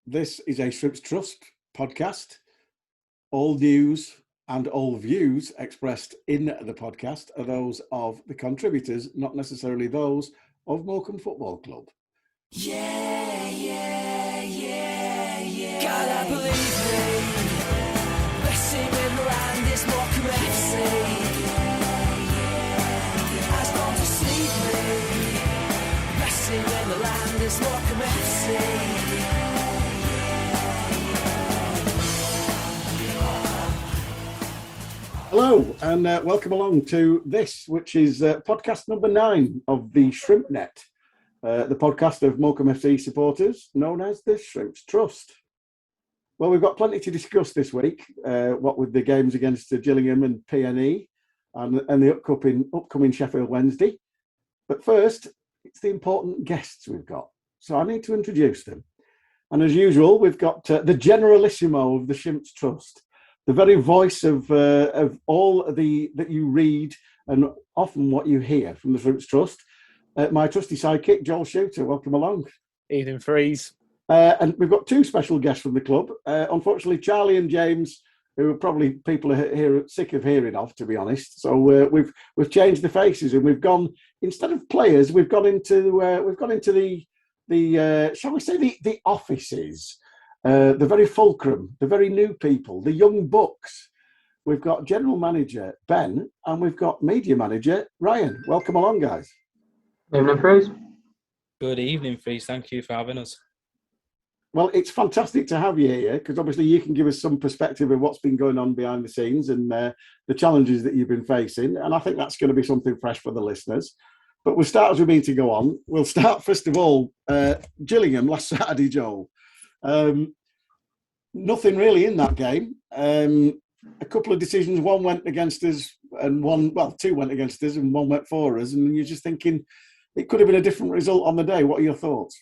This is a Shrimps Trust podcast. All news and all views expressed in the podcast are those of the contributors, not necessarily those of Morecambe Football Club. Yeah. God, I believe me. Blessing with around this Morecambe FC. Has gone to see me. Blessing in the land is Morecambe FC. Hello and welcome along to this, which is podcast number 9 of the ShrimpsNet, the podcast of Morecambe FC supporters known as the Shrimps Trust. Well, we've got plenty to discuss this week, what with the games against Gillingham and PNE and the upcoming Sheffield Wednesday. But first, it's the important guests we've got. So I need to introduce them. And as usual, we've got the Generalissimo of the Shrimps Trust, the very voice of all that you read and often what you hear from the Shrimps Trust. My trusty sidekick, Joel Shooter. Welcome along. Evening, Freeze. And we've got 2 special guests from the club. Unfortunately, Charlie and James, who are probably people here sick of hearing of, to be honest. So we've changed the faces and we've gone, instead of players, we've gone into the shall we say the offices. The very fulcrum, the very new people, the young bucks. We've got General Manager Ben and we've got Media Manager Ryan. Welcome along, guys. Evening, Freeze. Good evening, Freeze. Thank you for having us. Well, it's fantastic to have you here because obviously you can give us some perspective of what's been going on behind the scenes and the challenges that you've been facing. And I think that's going to be something fresh for the listeners. But we'll start as we mean to go on. We'll start, first of all, Gillingham last Saturday, Joel. Nothing really in that game. A couple of decisions, one went against us and 2 went against us and 1 went for us. And you're just thinking it could have been a different result on the day. What are your thoughts?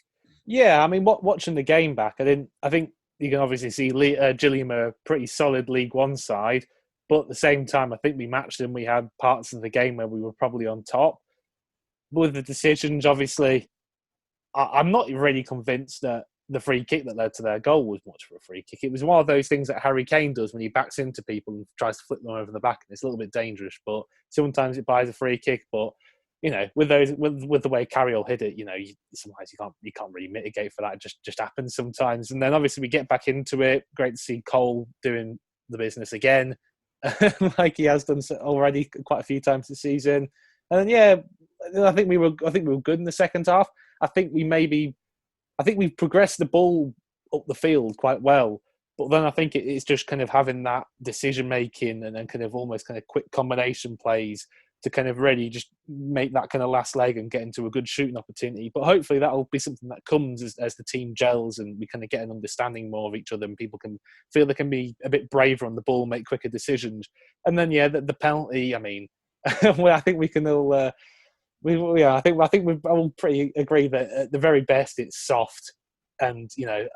Yeah, I mean, watching the game back, I think you can obviously see Gillingham are a pretty solid League One side. But at the same time, I think we matched them. We had parts of the game where we were probably on top. But with the decisions, obviously, I'm not really convinced that the free kick that led to their goal was much for a free kick. It was one of those things that Harry Kane does when he backs into people and tries to flip them over the back. And it's a little bit dangerous, but sometimes it buys a free kick. But, you know, with the way Carriol hit it, sometimes you can't really mitigate for that. It just happens sometimes. And then obviously we get back into it. Great to see Cole doing the business again, like he has done already quite a few times this season. And then, I think we were good in the second half. I think we've progressed the ball up the field quite well, but then I think it's just kind of having that decision making and then kind of almost kind of quick combination plays to kind of really just make that kind of last leg and get into a good shooting opportunity. But hopefully that'll be something that comes as the team gels and we kind of get an understanding more of each other and people can feel they can be a bit braver on the ball, make quicker decisions. And then the penalty. I mean, I think we can all. I think we all pretty agree that at the very best it's soft, and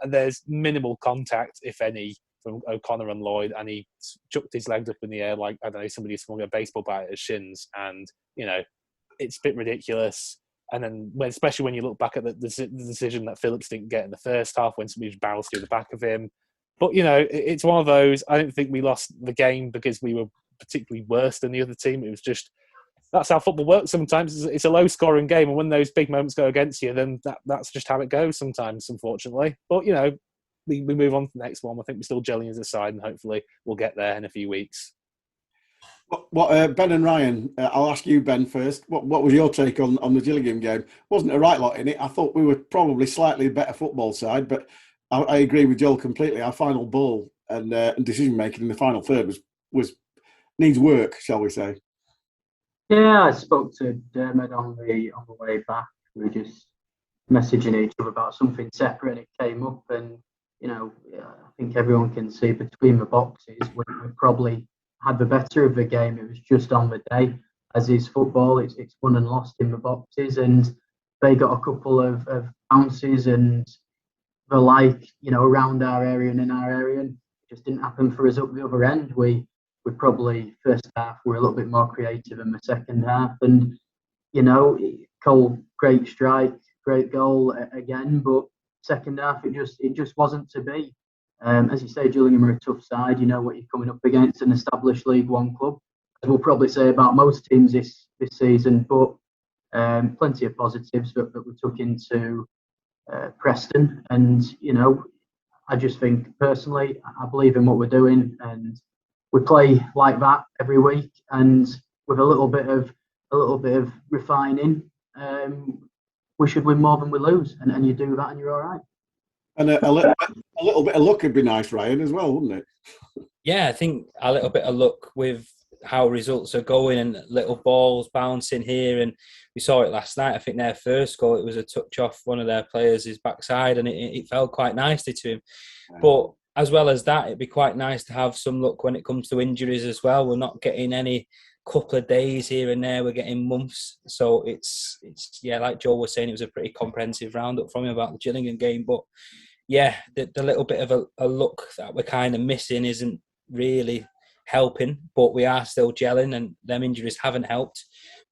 there's minimal contact, if any, from O'Connor and Lloyd, and he chucked his legs up in the air like somebody swung a baseball bat at his shins, and it's a bit ridiculous. And then, especially when you look back at the decision that Phillips didn't get in the first half when somebody just barrels through the back of him. But it's one of those. I don't think we lost the game because we were particularly worse than the other team. It was just. That's how football works sometimes. It's a low-scoring game, and when those big moments go against you, then that's just how it goes sometimes, unfortunately. But, we move on to the next one. I think we're still gelling as a side, and hopefully we'll get there in a few weeks. Ben and Ryan, I'll ask you, Ben, first. What was your take on the Gillingham game? Wasn't a right lot in it. I thought we were probably slightly a better football side, but I agree with Joel completely. Our final ball and decision-making in the final third was needs work, shall we say. Yeah, I spoke to Dermot on the way back. We were just messaging each other about something separate, and it came up. And I think everyone can see between the boxes, we probably had the better of the game. It was just on the day, as is football. It's won and lost in the boxes, and they got a couple of bounces and the like, around our area and in our area. And it just didn't happen for us up the other end. We probably first half were a little bit more creative in the second half, and Cole, great strike, great goal again, but second half, it just wasn't to be. As you say, Gillingham are a tough side. You know what you're coming up against, an established League One club, as we'll probably say about most teams this season. But plenty of positives that we took into Preston, and I just think personally, I believe in what we're doing, and we play like that every week, and with a little bit of refining, we should win more than we lose, and you do that, and you're all right. And a little bit of luck would be nice, Ryan, as well, wouldn't it? Yeah, I think a little bit of luck with how results are going and little balls bouncing here. And we saw it last night. I think their first goal, it was a touch off one of their players' backside, and it fell quite nicely to him. But as well as that, it'd be quite nice to have some luck when it comes to injuries as well. We're not getting any couple of days here and there, we're getting months. So it's like Joel was saying, it was a pretty comprehensive roundup from him about the Gillingham game. But yeah, the little bit of a look that we're kind of missing isn't really helping, but we are still gelling, and them injuries haven't helped.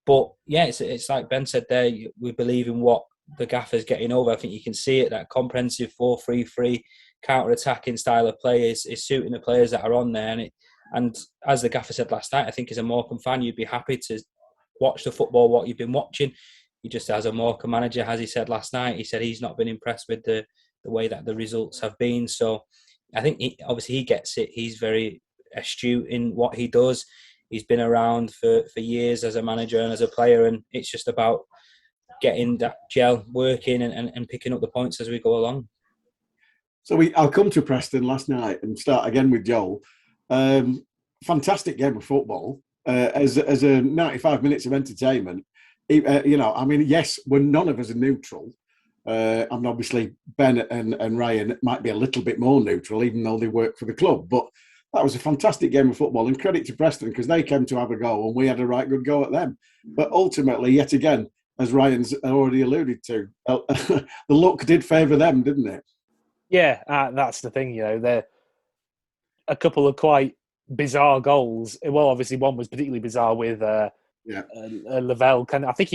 But yeah, it's like Ben said there, we believe in what the gaffer's getting over. I think you can see it, that comprehensive 4-3-3 counter-attacking style of play is suiting the players that are on there. And as the gaffer said last night, I think as a Morecambe fan, you'd be happy to watch the football, what you've been watching. He just, as a Morecambe manager, as he said last night, he said he's not been impressed with the way that the results have been. So I think he gets it. He's very astute in what he does. He's been around for years as a manager and as a player, and it's just about getting that gel working and picking up the points as we go along. So I'll come to Preston last night and start again with Joel. Fantastic game of football. As a 95 minutes of entertainment. Yes, we're none of us are neutral. And obviously Ben and Ryan might be a little bit more neutral, even though they work for the club. But that was a fantastic game of football, and credit to Preston, because they came to have a go and we had a right good go at them. But ultimately, yet again, as Ryan's already alluded to, the luck did favour them, didn't it? Yeah, that's the thing. They're a couple of quite bizarre goals. Well, obviously one was particularly bizarre with Lavelle. I think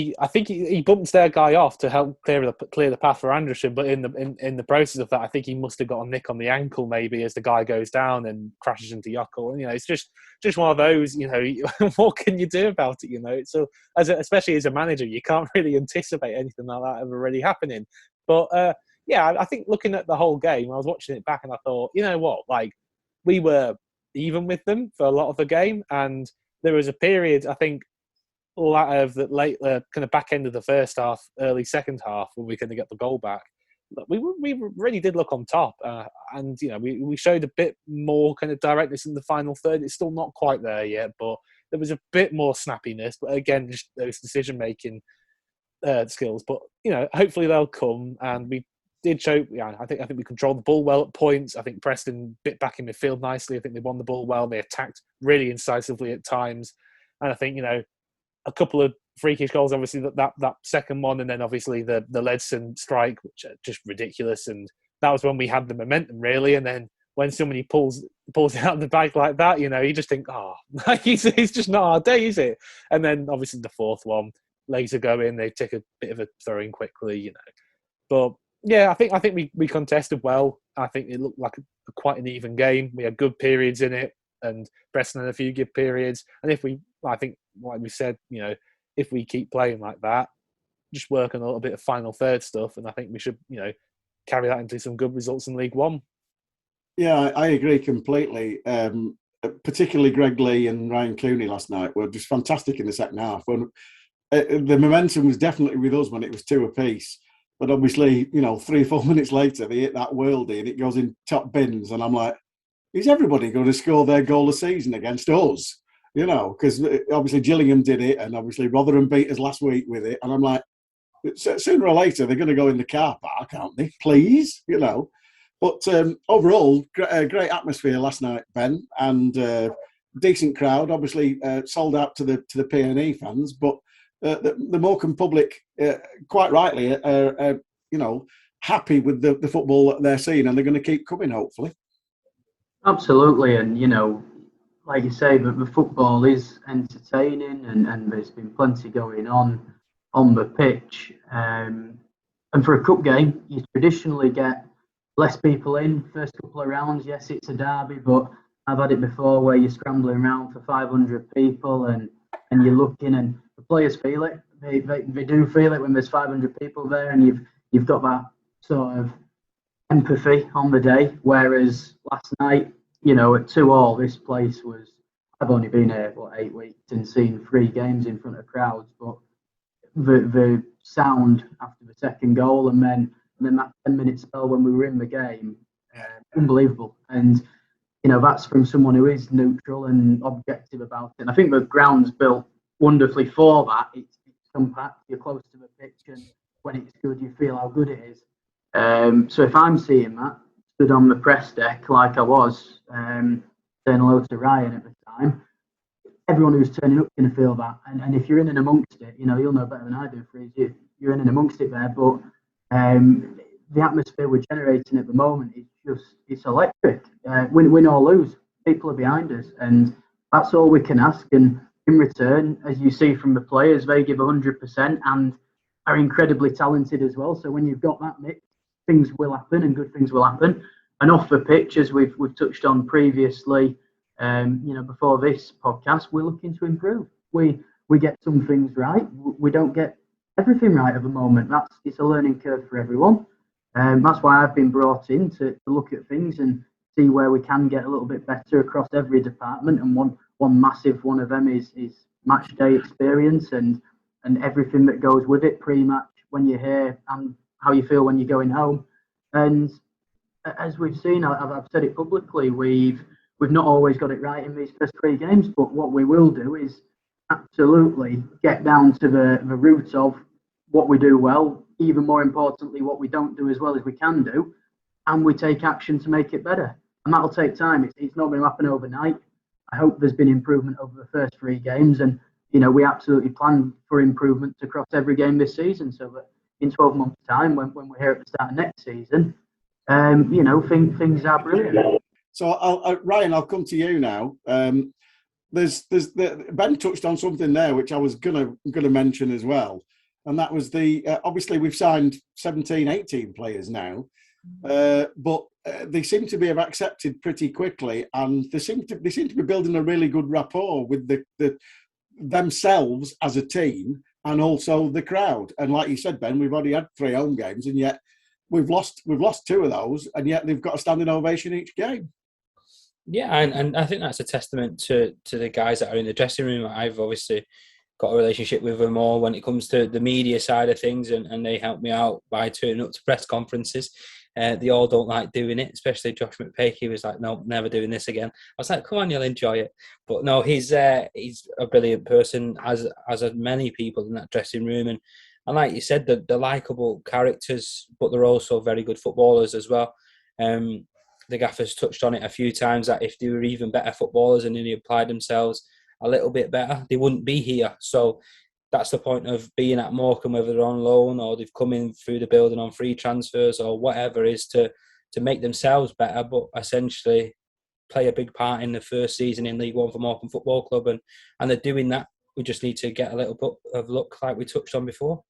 he bumped their guy off to help clear the path for Anderson, but in the process of that, I think he must have got a nick on the ankle maybe as the guy goes down and crashes into Yockel. And it's just one of those. What can you do about it? So especially as a manager, you can't really anticipate anything like that ever really happening. But I think looking at the whole game, I was watching it back and I thought, you know what, like we were even with them for a lot of the game, and there was a period, I think, out of the late kind of back end of the first half, early second half, when we kind of get the goal back. We really did look on top, and we showed a bit more kind of directness in the final third. It's still not quite there yet, but there was a bit more snappiness. But again, just those decision making skills. But hopefully they'll come, and we did show. Yeah, I think we controlled the ball well at points. I think Preston bit back in midfield nicely. I think they won the ball well. They attacked really incisively at times, and I think a couple of freakish goals. Obviously that second one, and then obviously the Ledson strike, which are just ridiculous. And that was when we had the momentum really. And then when somebody pulls it out of the bag like that, you just think, it's just not our day, is it? And then obviously the fourth one, later go in, they take a bit of a throw in quickly, But yeah, I think we contested well. I think it looked like quite an even game. We had good periods in it, and Preston had a few good periods. And I think, like we said, if we keep playing like that, just work on a little bit of final third stuff, and I think we should, carry that into some good results in League One. Yeah, I agree completely. Particularly Greg Lee and Ryan Cooney last night were just fantastic in the second half. When the momentum was definitely with us when it was 2 apiece. But obviously, 3 or 4 minutes later, they hit that worldie and it goes in top bins. And I'm like, is everybody going to score their goal of the season against us? Because obviously Gillingham did it, and obviously Rotherham beat us last week with it. And I'm like, sooner or later, they're going to go in the car park, aren't they? Please, But overall, great atmosphere last night, Ben, and decent crowd. Obviously, sold out to the PNE fans, but the Morecambe public, quite rightly, are happy with the football that they're seeing, and they're going to keep coming, hopefully. Absolutely, and like you say, the football is entertaining, and there's been plenty going on the pitch. And for a cup game, you traditionally get less people in first couple of rounds. Yes, it's a derby, but I've had it before where you're scrambling around for 500 people and you're looking, and the players feel it. They do feel it when there's 500 people there, and you've got that sort of empathy on the day. Whereas last night, at 2-2, this place was. I've only been here 8 weeks and seen 3 games in front of crowds, but the sound after the second goal and then that 10-minute spell when we were in the game, unbelievable. And that's from someone who is neutral and objective about it. And I think the ground's built wonderfully for that. It's compact, you're close to the pitch, and when it's good, you feel how good it is. So if I'm seeing that, stood on the press deck like I was, saying hello to Ryan at the time, everyone who's turning up is going to feel that. And if you're in and amongst it, you'll know better than I do, Freez. You're in and amongst it there, but the atmosphere we're generating at the moment is it's electric. Win or lose, people are behind us, and that's all we can ask. And in return, as you see from the players, they give 100% and are incredibly talented as well. So when you've got that mix, things will happen and good things will happen. And off the pitch, as we've touched on previously, before this podcast, we're looking to improve. We get some things right. We don't get everything right at the moment. It's a learning curve for everyone. That's why I've been brought in to look at things and see where we can get a little bit better across every department. And one massive one of them is match day experience and everything that goes with it, pre-match, when you're here, and how you feel when you're going home. And as we've seen, I've said it publicly, we've not always got it right in these first 3 games, but what we will do is absolutely get down to the roots of what we do well, even more importantly, what we don't do as well as we can do, and we take action to make it better. And that'll take time. It's not going to happen overnight. I hope there's been improvement over the first 3 games, and we absolutely plan for improvements across every game this season, so that in 12 months' time, when we're here at the start of next season, things are brilliant. So, Ryan, I'll come to you now. There's Ben touched on something there which I was gonna mention as well, and that was obviously we've signed 17, 18 players now, but they seem to have accepted pretty quickly, and they seem to be building a really good rapport with the themselves as a team and also the crowd. And like you said, Ben, we've already had 3 home games, and yet we've lost 2 of those, and yet they've got a standing ovation each game. Yeah, and I think that's a testament to the guys that are in the dressing room. I've obviously got a relationship with them all when it comes to the media side of things, and they help me out by turning up to press conferences. They all don't like doing it, especially Josh McPakey was like, no, never doing this again. I was like, come on, you'll enjoy it. But no, he's a brilliant person, as are many people in that dressing room. And like you said, they're likeable characters, but they're also very good footballers as well. The gaffer's touched on it a few times that if they were even better footballers and they applied themselves a little bit better, they wouldn't be here. So that's the point of being at Morecambe, whether they're on loan or they've come in through the building on free transfers or whatever, is to make themselves better, but essentially play a big part in the first season in League One for Morecambe Football Club. And they're doing that. We just need to get a little bit of luck like we touched on before.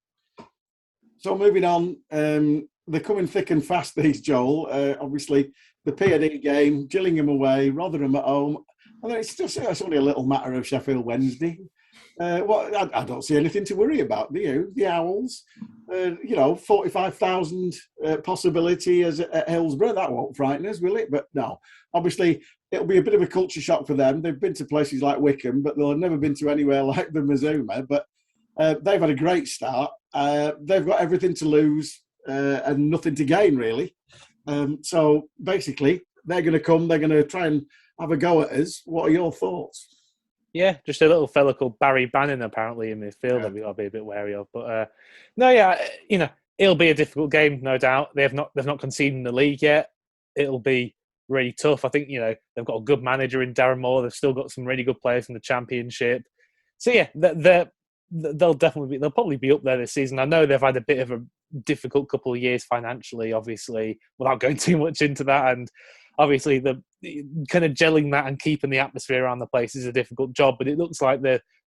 So moving on, they're coming thick and fast, these, Joel. Obviously, the P&E game, Gillingham away, Rotherham at home. I mean, it's only a little matter of Sheffield Wednesday. I don't see anything to worry about, do you? The Owls, 45,000 possibility at Hillsborough. That won't frighten us, will it? But no, obviously, it'll be a bit of a culture shock for them. They've been to places like Wickham, but they'll have never been to anywhere like the Mazuma. But they've had a great start. They've got everything to lose and nothing to gain, really. So basically, they're going to come. They're going to try and have a go at us. What are your thoughts? Yeah, just a little fella called Barry Bannon apparently in midfield that I'll be a bit wary of. But it'll be a difficult game, no doubt. They've not conceded in the league yet. It'll be really tough. I think they've got a good manager in Darren Moore. They've still got some really good players in the Championship. So yeah, they'll probably be up there this season. I know they've had a bit of a difficult couple of years financially, obviously, without going too much into that. And obviously, the kind of gelling that and keeping the atmosphere around the place is a difficult job. But it looks like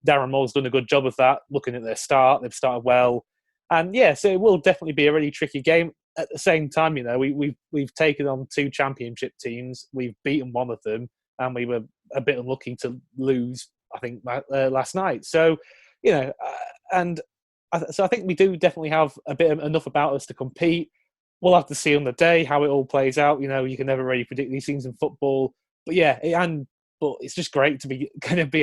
Darren Moore's done a good job of that. Looking at their start, they've started well. And yeah, so it will definitely be a really tricky game. At the same time, we've taken on 2 championship teams. We've beaten one of them, and we were a bit unlucky to lose, I think, last night. So, so I think we do definitely have enough about us to compete. We'll have to see on the day how it all plays out. You can never really predict these things in football. But yeah, but it's just great to be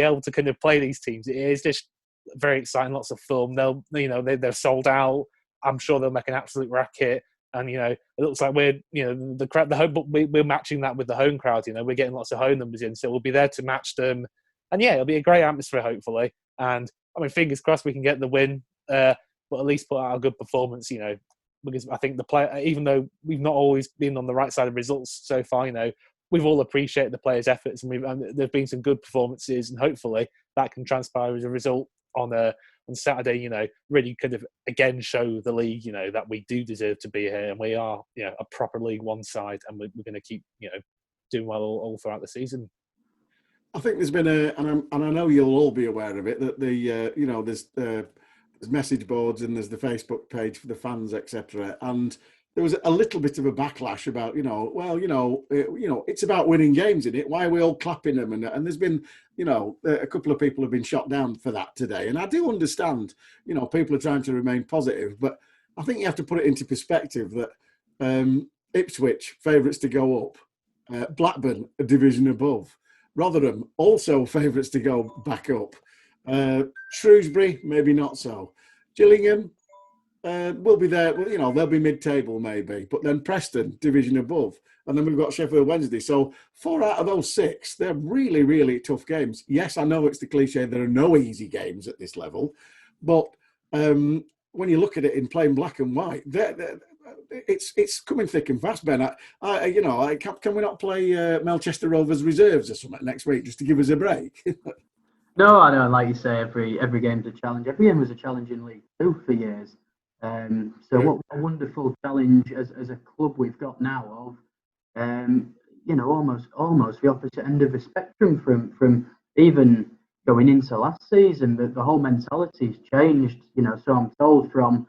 able to kind of play these teams. It is just very exciting, lots of fun. They're sold out. I'm sure they'll make an absolute racket. And it looks like we're the crowd, the home, but we're matching that with the home crowd. We're getting lots of home numbers in, so we'll be there to match them. And yeah, it'll be a great atmosphere, hopefully. And I mean, fingers crossed we can get the win, but at least put out a good performance. Because I think the player, even though we've not always been on the right side of results so far, we've all appreciated the players' efforts, and there've been some good performances, and hopefully that can transpire as a result on Saturday, really kind of again show the league, that we do deserve to be here, and we are, a proper League One side, and we're going to keep, doing well all throughout the season. I think there's been and I know you'll all be aware of it, that there's message boards and there's the Facebook page for the fans, etc. And there was a little bit of a backlash about, it's about winning games, isn't it? Why are we all clapping them? And there's been, a couple of people have been shot down for that today. And I do understand, people are trying to remain positive, but I think you have to put it into perspective that Ipswich, favourites to go up, Blackburn, a division above, Rotherham, also favourites to go back up, Shrewsbury, maybe not so, Gillingham, we'll be there. Well, they'll be mid-table maybe, but then Preston, division above, and then we've got Sheffield Wednesday. So 4 out of those 6, they're really, really tough games. Yes, I know it's the cliche. There are no easy games at this level, but when you look at it in plain black and white, it's coming thick and fast. Ben, can we not play Melchester Rovers reserves or something next week just to give us a break? No, I know. Like you say, every game's a challenge. Every game was a challenge in League Two for years. What a wonderful challenge as a club we've got now of, almost the opposite end of the spectrum from even going into last season. The whole mentality's changed, so I'm told, from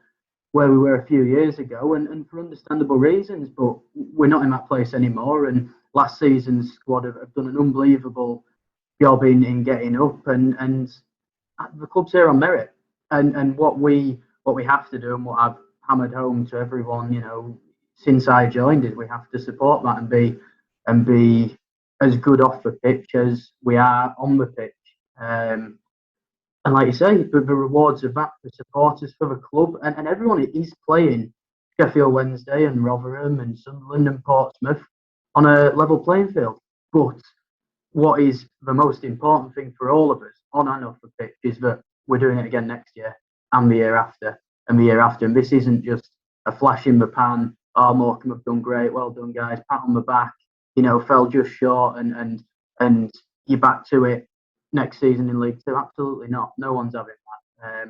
where we were a few years ago, and for understandable reasons, but we're not in that place anymore. And last season's squad have done an unbelievable job in getting up, and the club's here on merit. And what we have to do, and what I've hammered home to everyone, since I joined, is we have to support that and be as good off the pitch as we are on the pitch. And like you say, the rewards of that for supporters, for the club, and everyone is playing Sheffield Wednesday and Rotherham and Sunderland and Portsmouth on a level playing field. But what is the most important thing for all of us on and off the pitch is that we're doing it again next year and the year after and the year after. And this isn't just a flash in the pan. Oh, Morecambe have done great. Well done, guys. Pat on the back. Fell just short and you're back to it next season in League Two. Absolutely not. No one's having that.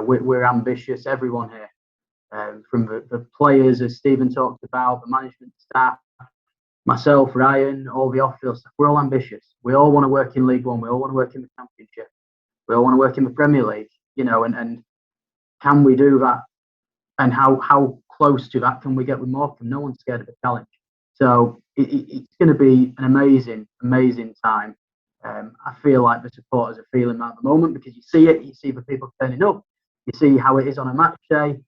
We're ambitious. Everyone here, from the players, as Stephen talked about, the management staff, myself, Ryan, all the off-field stuff, we're all ambitious. We all want to work in League One. We all want to work in the Championship. We all want to work in the Premier League, and can we do that? And how close to that can we get with Morecambe? No one's scared of a challenge. So it's going to be an amazing, amazing time. I feel like the supporters are feeling that at the moment, because you see it, you see the people turning up, you see how it is on a match day.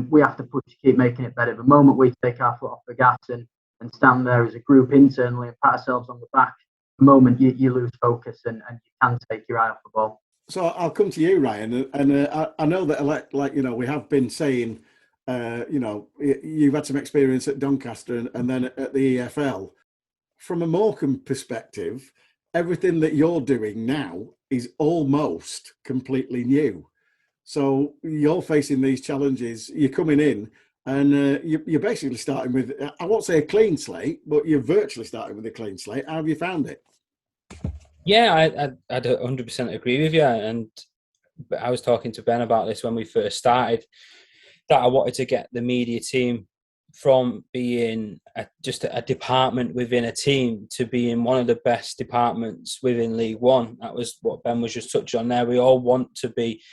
We have to push to keep making it better. The moment we take our foot off the gas and stand there as a group internally and pat ourselves on the back, the moment you lose focus and you can take your eye off the ball. So I'll come to you, Ryan, and I know that we have been saying, you've had some experience at Doncaster and then at the EFL. From a Morecambe perspective, everything that you're doing now is almost completely new. So you're facing these challenges. You're coming in, and you're basically starting with, I won't say a clean slate, but you're virtually starting with a clean slate. How have you found it? Yeah, I'd 100% agree with you. And I was talking to Ben about this when we first started, that I wanted to get the media team from being just a department within a team to being one of the best departments within League One. That was what Ben was just touching on there. We all want to be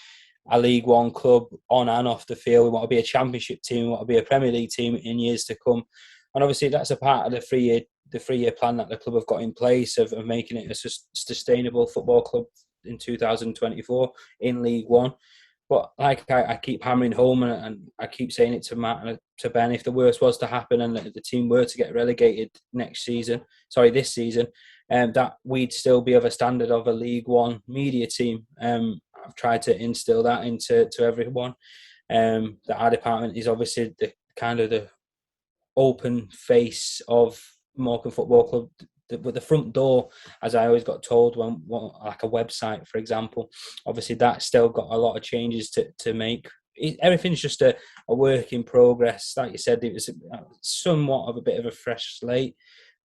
a League One club on and off the field. We want to be a Championship team. We want to be a Premier League team in years to come. And obviously, that's a part of the three-year plan that the club have got in place of making it a sustainable football club in 2024 in League One. But like I keep hammering home, and I keep saying it to Matt and to Ben, if the worst was to happen and the team were to get relegated this season, that we'd still be of a standard of a League One media team. I've tried to instill that into everyone. That our department is obviously the kind of the open face of Morecambe Football Club. With the front door, as I always got told, when like a website, for example, obviously that's still got a lot of changes to make. Everything's just a work in progress. Like you said, it was somewhat of a bit of a fresh slate.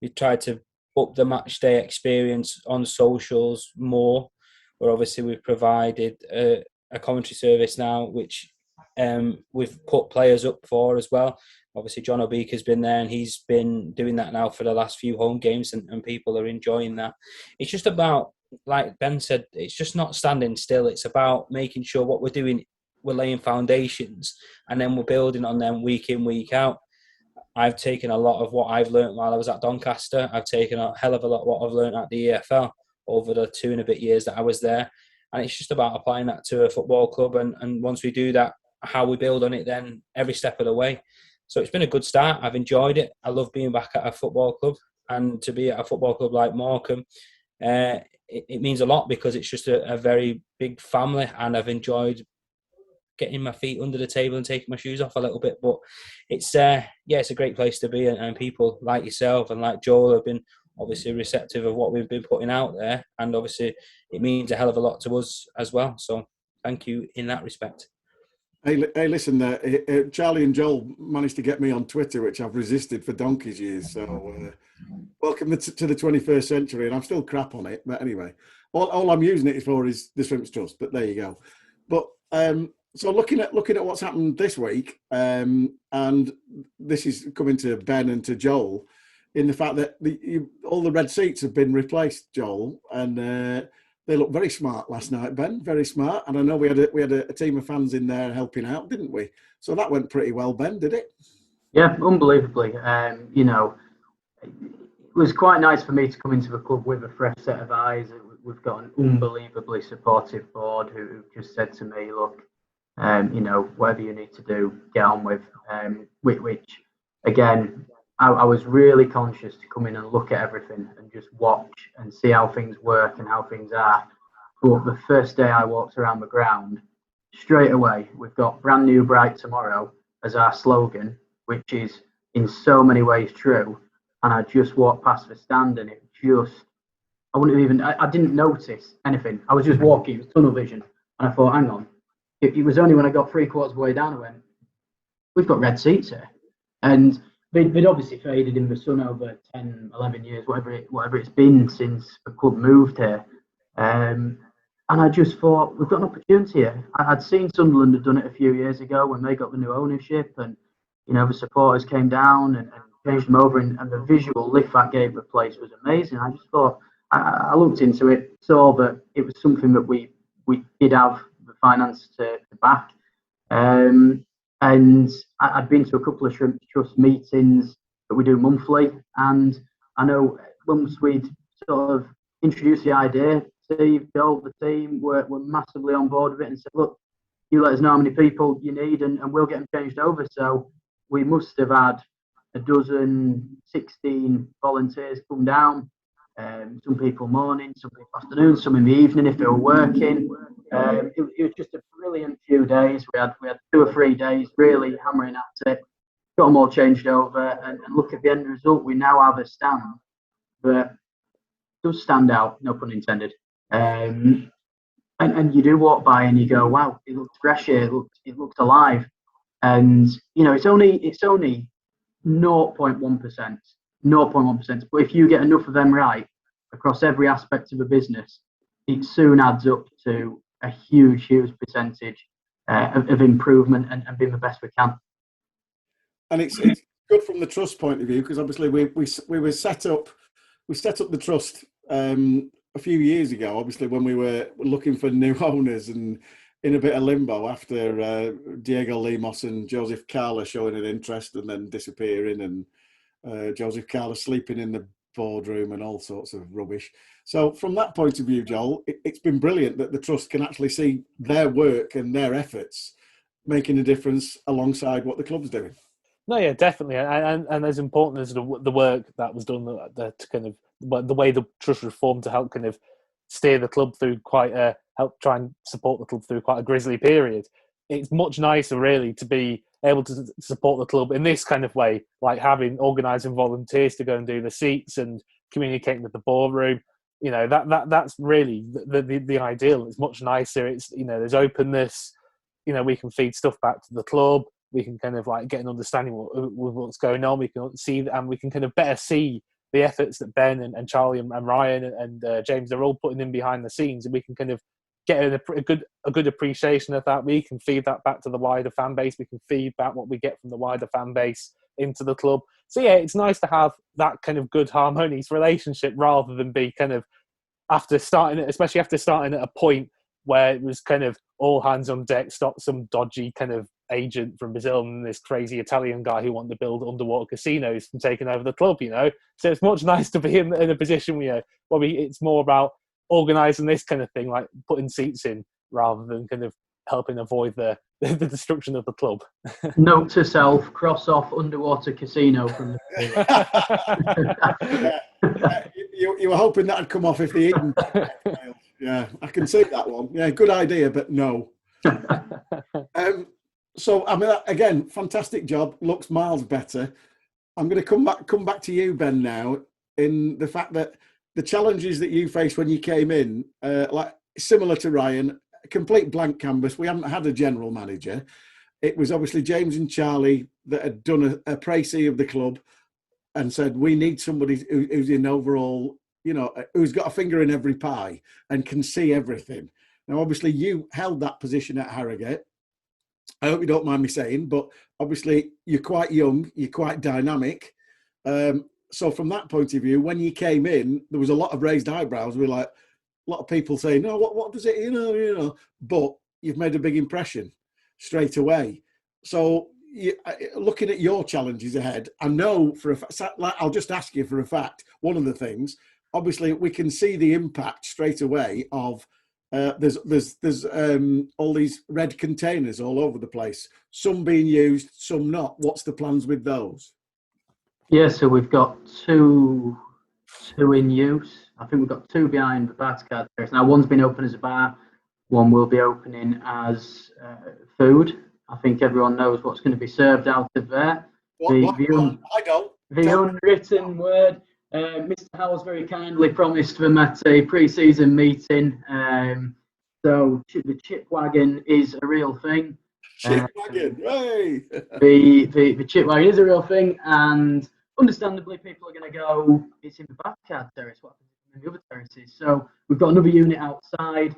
We tried to up the match day experience on socials more, where obviously we've provided a commentary service now, which we've put players up for as well. Obviously, John O'Beaker's been there, and he's been doing that now for the last few home games, and people are enjoying that. It's just about, like Ben said, it's just not standing still. It's about making sure what we're doing, we're laying foundations, and then we're building on them week in, week out. I've taken a lot of what I've learned while I was at Doncaster. I've taken a hell of a lot of what I've learned at the EFL over the 2 and a bit years that I was there. And it's just about applying that to a football club. And once we do that, how we build on it then every step of the way. So it's been a good start. I've enjoyed it. I love being back at a football club, and to be at a football club like Morecambe, it means a lot because it's just a very big family, and I've enjoyed getting my feet under the table and taking my shoes off a little bit. But it's a great place to be, and people like yourself and like Joel have been obviously receptive of what we've been putting out there, and obviously it means a hell of a lot to us as well. So thank you in that respect. Hey, listen, Charlie and Joel managed to get me on Twitter, which I've resisted for donkey's years. So welcome to the 21st century, and I'm still crap on it. But anyway, all I'm using it for is the Shrimps Trust. But there you go. But so looking at what's happened this week, and this is coming to Ben and to Joel, in the fact that all the red seats have been replaced, Joel, and they looked very smart last night, Ben. Very smart, and I know we had a team of fans in there helping out, didn't we? So that went pretty well, Ben, did it? Yeah, unbelievably. It was quite nice for me to come into the club with a fresh set of eyes. We've got an unbelievably supportive board who just said to me, "Look, whatever you need to do, get on with." Which again, I was really conscious to come in and look at everything and just watch and see how things work and how things are. But the first day I walked around the ground, straight away, we've got brand new bright tomorrow as our slogan, which is in so many ways true. And I just walked past the stand and I didn't notice anything. I was just walking, it was tunnel vision. And I thought, hang on. It was only when I got 3/4 of the way down, I went, we've got red seats here. And they'd obviously faded in the sun over 10, 11 years, whatever it's been since the club moved here. And I just thought, we've got an opportunity here. I'd seen Sunderland had done it a few years ago when they got the new ownership, and the supporters came down and changed them over, and the visual lift that gave the place was amazing. I just thought, I looked into it, saw that it was something that we did have the finance to back. And I'd been to a couple of Shrimp Trust meetings that we do monthly. And I know once we'd sort of introduced the idea, Steve, Joel, the team were massively on board with it and said, look, you let us know how many people you need and we'll get them changed over. So we must have had 16 volunteers come down. Some people morning, some people afternoon, some in the evening if they were working. It was just a brilliant few days. We had 2 or 3 days really hammering at it, got them all changed over, and look at the end result. We now have a stand that does stand out, no pun intended. And you do walk by and you go, wow, it looks fresh here, it looks alive. And it's only 0.1%. 0.1%. But if you get enough of them right across every aspect of a business, it soon adds up to a huge percentage of improvement and being the best we can. And it's good from the trust point of view, because obviously we were set up the trust a few years ago, obviously when we were looking for new owners and in a bit of limbo after Diego Lemos and Joseph Carla showing an interest and then disappearing, and Joseph Carla sleeping in the boardroom and all sorts of rubbish. So from that point of view, Joel, it's been brilliant that the Trust can actually see their work and their efforts making a difference alongside what the club's doing. No, yeah, definitely, and as important as the work that was done, to kind of the way the Trust reformed to help kind of steer the club through help try and support the club through quite a grisly period. It's much nicer, really, to be able to support the club in this kind of way, like organising volunteers to go and do the seats and communicating with the boardroom. You know, that's really the ideal. It's much nicer. It's, you know, there's openness. You know, we can feed stuff back to the club. We can kind of like get an understanding with what's going on. We can see, and we can kind of better see the efforts that Ben and Charlie and Ryan and James are all putting in behind the scenes, and we can kind of get a good appreciation of that. We can feed that back to the wider fan base. We can feed back what we get from the wider fan base into the club. So yeah, it's nice to have that kind of good harmonious relationship rather than be kind of especially after starting at a point where it was kind of all hands on deck, stop some dodgy kind of agent from Brazil and this crazy Italian guy who wanted to build underwater casinos from taking over the club, you know. So it's much nice to be in a position where it's more about organising this kind of thing, like putting seats in, rather than kind of helping avoid the destruction of the club. Note to self: cross off underwater casino from the. You were hoping that'd come off if the Eden. Yeah, I can see that one. Yeah, good idea, but no. So, I mean, again, fantastic job. Looks miles better. I'm going to come back to you, Ben, now, in the fact that the challenges that you faced when you came in, like similar to Ryan, a complete blank canvas. We hadn't had a general manager. It was obviously James and Charlie that had done a précis of the club and said, we need somebody who's in overall, you know, who's got a finger in every pie and can see everything. Now, obviously, you held that position at Harrogate. I hope you don't mind me saying, but obviously you're quite young, you're quite dynamic. So from that point of view, when you came in, there was a lot of raised eyebrows. We were like, a lot of people saying, no, what does it, you know, but you've made a big impression straight away. So looking at your challenges ahead, I know for a fact, I'll just ask you for a fact, one of the things, obviously we can see the impact straight away of there's all these red containers all over the place, some being used, some not. What's the plans with those? Yeah, so we've got two in use. I think we've got two behind the Batcard Terrace. Now, one's been open as a bar, one will be opening as food. I think everyone knows what's going to be served out of there. I don't. The unwritten word. Mr. Howells very kindly promised them at a pre-season meeting. So the chip wagon is a real thing. Chip wagon, hey! The chip wagon is a real thing, and understandably, people are going to go, it's in the Batcard Terrace, what happens in the other terraces? So we've got another unit outside.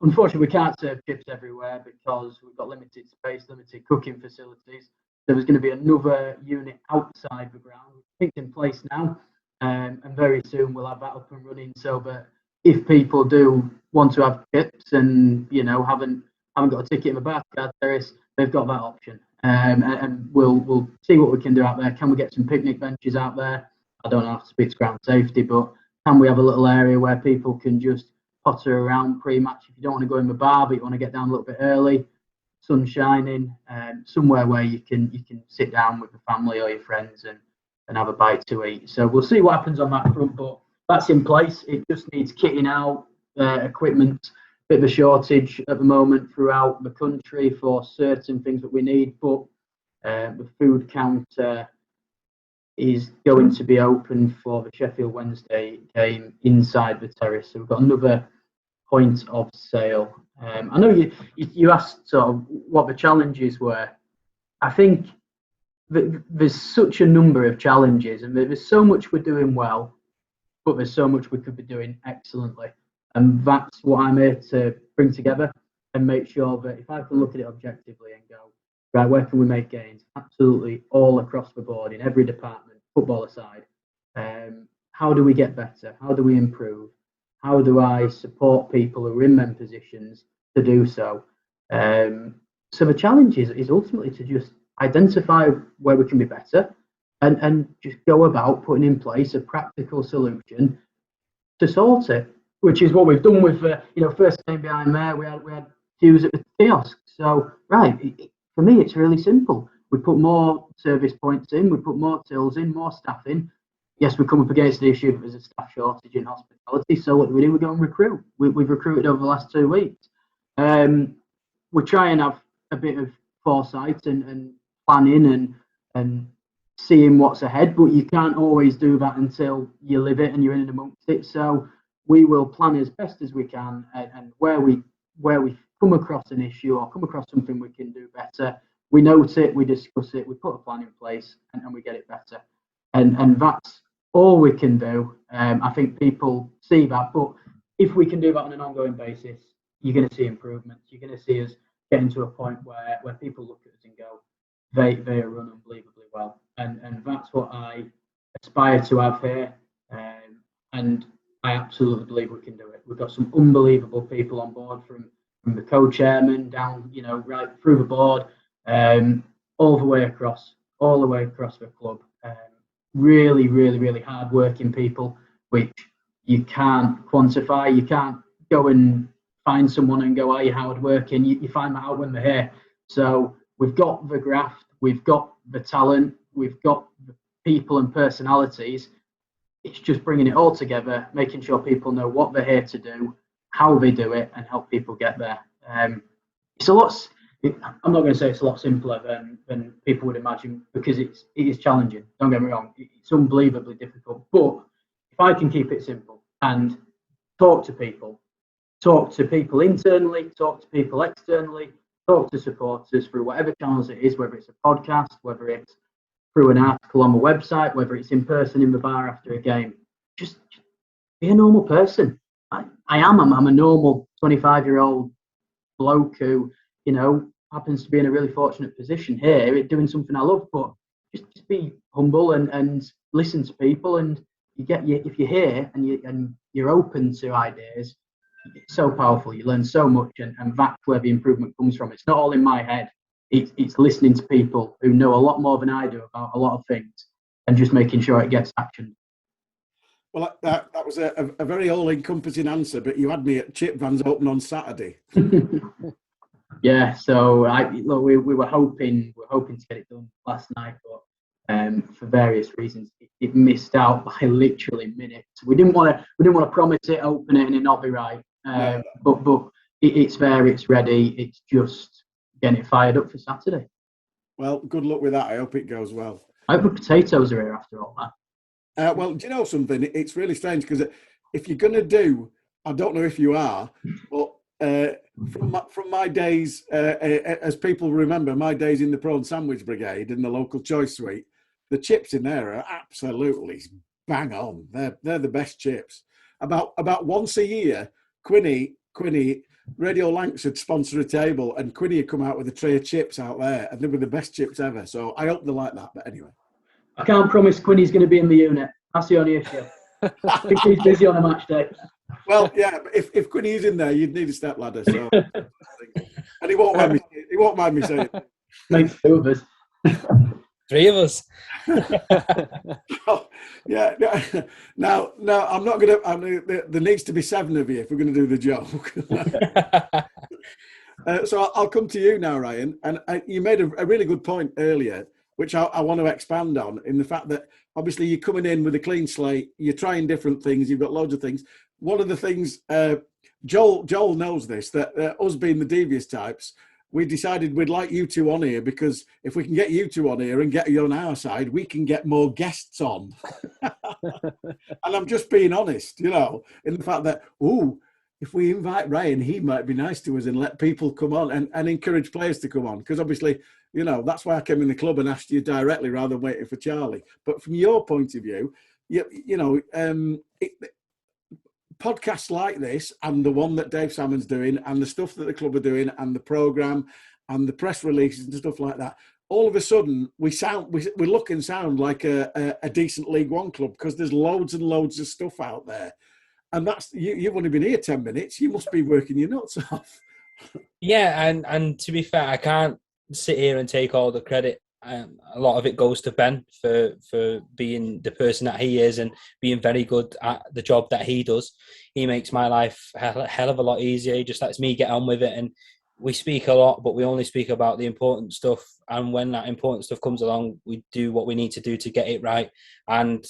Unfortunately, we can't serve chips everywhere because we've got limited space, limited cooking facilities. So there's going to be another unit outside the ground. It's in place now, and very soon we'll have that up and running. So that if people do want to have chips and, you know, haven't got a ticket in the Batcard Terrace, they've got that option. And we'll see what we can do out there. Can we get some picnic benches out there? I don't have to speak to ground safety, but can we have a little area where people can just potter around pre-match if you don't want to go in the bar, but you want to get down a little bit early, sun shining, somewhere where you can sit down with the family or your friends and have a bite to eat. So we'll see what happens on that front, but that's in place. It just needs kitting out, equipment. Bit of a shortage at the moment throughout the country for certain things that we need, but the food counter is going to be open for the Sheffield Wednesday game inside the terrace. So we've got another point of sale. I know you asked sort of what the challenges were. I think there's such a number of challenges, and there's so much we're doing well, but there's so much we could be doing excellently. And that's what I'm here to bring together and make sure that if I can look at it objectively and go, right, where can we make gains? Absolutely all across the board in every department, football aside. How do we get better? How do we improve? How do I support people who are in them positions to do so. So the challenge is ultimately to just identify where we can be better and just go about putting in place a practical solution to sort it, which is what we've done with, first game behind there, we had queues at the kiosk. So, for me, it's really simple. We put more service points in, we put more tills in, more staff in. Yes, we come up against the issue that there's a staff shortage in hospitality. So what do? We go and recruit. We've recruited over the last 2 weeks. We try and have a bit of foresight and planning and seeing what's ahead, but you can't always do that until you live it and you're in and amongst it. So we will plan as best as we can, and where we come across an issue or come across something we can do better, we note it, we discuss it, we put a plan in place, and we get it better. And that's all we can do. I think people see that, but if we can do that on an ongoing basis, you're going to see improvements. You're going to see us getting to a point where people look at us and go, they are run unbelievably well. And that's what I aspire to have here. And I absolutely believe we can do it. We've got some unbelievable people on board from the co-chairman down, right through the board, all the way across the club. Really, really, really hard-working people, which you can't quantify. You can't go and find someone and go, are you hard-working? You find that out when they're here. So we've got the graft, we've got the talent, we've got the people and personalities. It's just bringing it all together, making sure people know what they're here to do, how they do it, and help people get there. It's a lot. I'm not going to say it's a lot simpler than people would imagine, because it is challenging. Don't get me wrong; it's unbelievably difficult. But if I can keep it simple and talk to people internally, talk to people externally, talk to supporters through whatever channels it is, whether it's a podcast, whether it's through an article on the website, whether it's in person in the bar after a game, just be a normal person. I'm a normal 25-year-old bloke who, happens to be in a really fortunate position here, doing something I love, but just be humble and listen to people, and if you're here and you're open to ideas, it's so powerful. You learn so much, and that's where the improvement comes from. It's not all in my head. It's listening to people who know a lot more than I do about a lot of things, and just making sure it gets actioned. Well, that was a very all-encompassing answer, but you had me at Chip Van's Open on Saturday. Yeah, so we were hoping to get it done last night, but for various reasons it missed out by literally minutes. We didn't want to promise it, open it, and it not be right. No. But it's there, it's ready. It's just getting it fired up for Saturday. Well, good luck with that. I hope it goes well. I hope the potatoes are here after all that. Well, do you know something? It's really strange, because if you're going to do, I don't know if you are, but from my days, as people remember, my days in the prawn sandwich brigade in the local choice suite, the chips in there are absolutely bang on. They're the best chips. About once a year, Quinny, Radio Lancs would sponsor a table, and Quinny would come out with a tray of chips out there, and they were the best chips ever. So I hope they like that. But anyway, I can't promise Quinny's going to be in the unit. That's the only issue. I think he's busy on a match day. Well, yeah, but if Quinny is in there, you'd need a step ladder. So, and he won't mind me saying it. Makes two of us. 3 of us. Oh, yeah. Now, I'm not going to. There needs to be 7 of you if we're going to do the joke. So I'll come to you now, Ryan. And you made a really good point earlier, which I want to expand on, in the fact that obviously you're coming in with a clean slate, you're trying different things, you've got loads of things. One of the things, Joel knows this, that us being the devious types, we decided we'd like you two on here, because if we can get you two on here and get you on our side, we can get more guests on. And I'm just being honest, in the fact that, if we invite Ryan, he might be nice to us and let people come on and encourage players to come on. Because obviously, that's why I came in the club and asked you directly rather than waiting for Charlie. But from your point of view, podcasts like this, and the one that Dave Salmon's doing, and the stuff that the club are doing, and the programme, and the press releases and stuff like that, all of a sudden we look and sound like a decent League One club, because there's loads and loads of stuff out there. And that's you've only been here 10 minutes. You must be working your nuts off. Yeah, and to be fair, I can't sit here and take all the credit. A lot of it goes to Ben for being the person that he is and being very good at the job that he does. He makes my life a hell of a lot easier. He just lets me get on with it. And we speak a lot, but we only speak about the important stuff. And when that important stuff comes along, we do what we need to do to get it right. And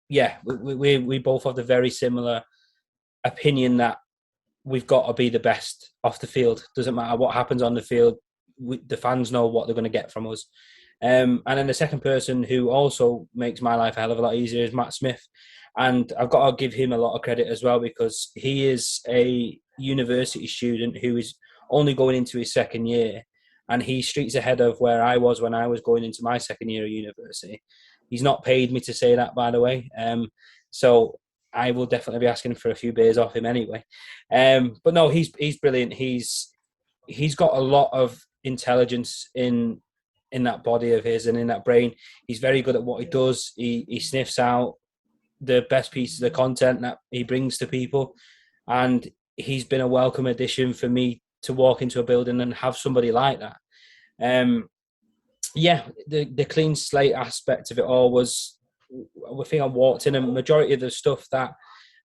yeah, we both have the very similar opinion that we've got to be the best off the field. Doesn't matter what happens on the field. The fans know what they're going to get from us. And then the second person who also makes my life a hell of a lot easier is Matt Smith. And I've got to give him a lot of credit as well, because he is a university student who is only going into his second year, and he's streets ahead of where I was when I was going into my second year of university. He's not paid me to say that, by the way. So I will definitely be asking for a few beers off him anyway. But no, he's brilliant. He's got a lot of intelligence in that body of his and in that brain. He's very good at what he does. He sniffs out the best pieces of content that he brings to people, and he's been a welcome addition for me to walk into a building and have somebody like that. The clean slate aspect of it all was, I think I walked in, and majority of the stuff that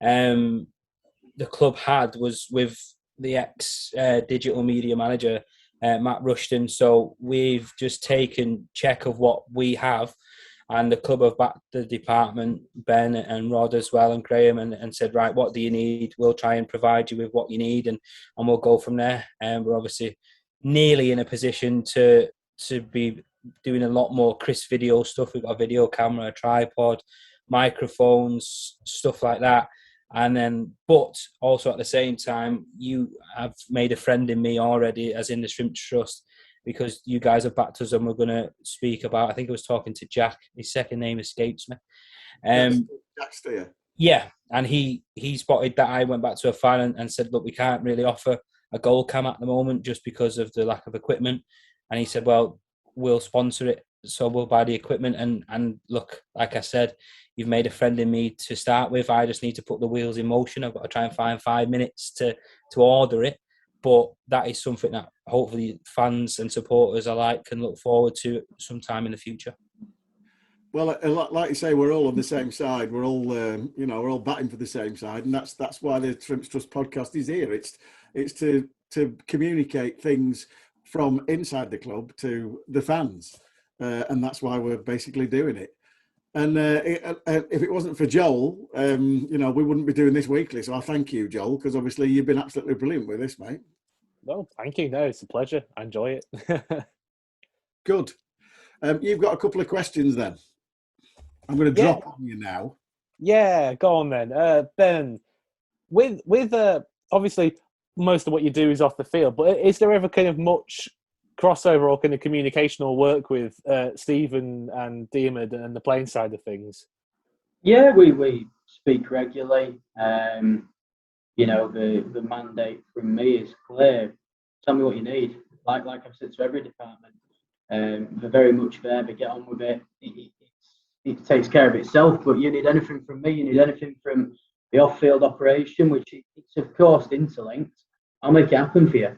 the club had was with the ex-digital media manager, Matt Rushton. So we've just taken check of what we have, and the club have backed the department, Ben and Rod as well, and Graham, and said, right, what do you need? We'll try and provide you with what you need, and we'll go from there. And we're obviously nearly in a position to be doing a lot more crisp video stuff. We've got a video camera, a tripod, microphones, stuff like that. And then, but also at the same time, you have made a friend in me already, as in the Shrimps Trust, because you guys have backed us, and we're going to speak about, I think I was talking to Jack, his second name escapes me. Jack Steer. Yeah, and he spotted that I went back to a fan and said, look, we can't really offer a goal cam at the moment just because of the lack of equipment. And he said, well, we'll sponsor it, so we'll buy the equipment. And look, like I said, you've made a friend in me to start with. I just need to put the wheels in motion. I've got to try and find 5 minutes to order it. But that is something that hopefully fans and supporters alike can look forward to sometime in the future. Well, like you say, we're all on the same side. We're all, we're all batting for the same side, and that's why the Shrimps Trust podcast is here. It's to communicate things from inside the club to the fans, and that's why we're basically doing it. And if it wasn't for Joel, we wouldn't be doing this weekly. So I thank you, Joel, because obviously you've been absolutely brilliant with this, mate. No, thank you. No, it's a pleasure. I enjoy it. Good. You've got a couple of questions then. I'm going to drop on you now. Yeah, go on then. Ben, with obviously most of what you do is off the field, but is there ever kind of much crossover or kind of communication or work with Stephen and Diarmid and the playing side of things? Yeah, we speak regularly. The mandate from me is clear. Tell me what you need. Like I've said to every department, they're very much there. But get on with it. It takes care of itself. But you need anything from me. You need anything from the off-field operation, which it's of course interlinked. I'll make it happen for you,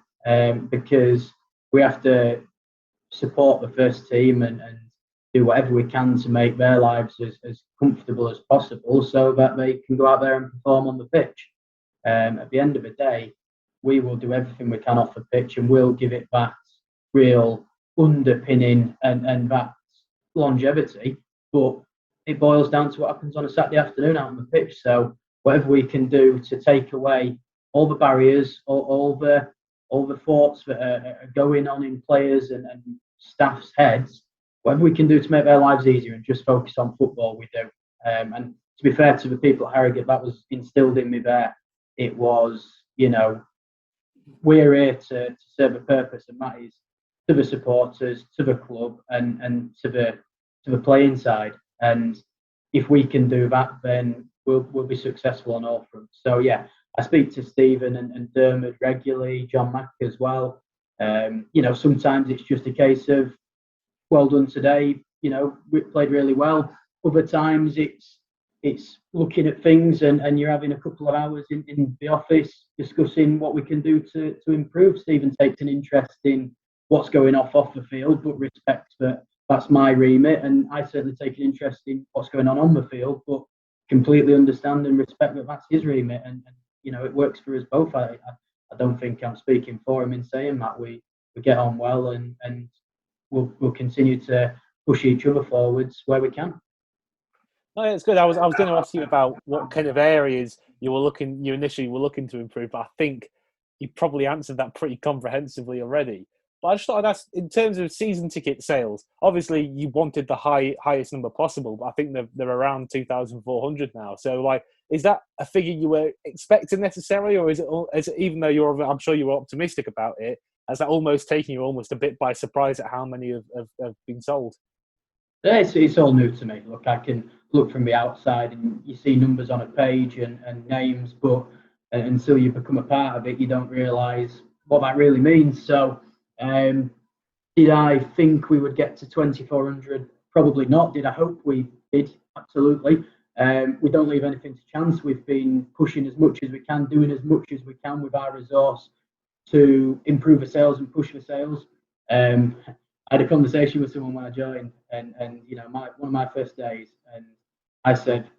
because we have to support the first team and do whatever we can to make their lives as comfortable as possible so that they can go out there and perform on the pitch. At the end of the day, we will do everything we can off the pitch, and we'll give it that real underpinning and that longevity. But it boils down to what happens on a Saturday afternoon out on the pitch. So whatever we can do to take away all the barriers, all the thoughts that are going on in players and staff's heads, whatever we can do to make their lives easier and just focus on football, we do. And to be fair to the people at Harrogate, that was instilled in me there. It was, we're here to serve a purpose, and that is to the supporters, to the club, and to the playing side. And if we can do that, then we'll be successful on all fronts. So yeah, I speak to Stephen and Diarmid regularly, John Mack as well. Sometimes it's just a case of, well done today, we played really well. Other times it's, it's looking at things and you're having a couple of hours in the office discussing what we can do to improve. Stephen takes an interest in what's going off the field, but respects that that's my remit, and I certainly take an interest in what's going on the field, but completely understand and respect that that's his remit, and it works for us both. I don't think I'm speaking for him in saying that we get on well, and we'll continue to push each other forwards where we can. No, it's good. I was going to ask you about what kind of areas you initially were looking to improve, but I think you probably answered that pretty comprehensively already. But I just thought I'd ask, in terms of season ticket sales, obviously you wanted the highest number possible, but I think they're around 2,400 now. So, is that a figure you were expecting necessarily, or is it even though I'm sure you were optimistic about it, has that almost taken you almost a bit by surprise at how many have been sold? Yeah, it's all new to me. Look, I can look from the outside and you see numbers on a page and names, but until you become a part of it, you don't realise what that really means. So, did I think we would get to 2,400? Probably not. Did I hope we did? Absolutely. We don't leave anything to chance. We've been pushing as much as we can, doing as much as we can with our resource to improve the sales and push the sales. I had a conversation with someone when I joined, and one of my first days, and I said,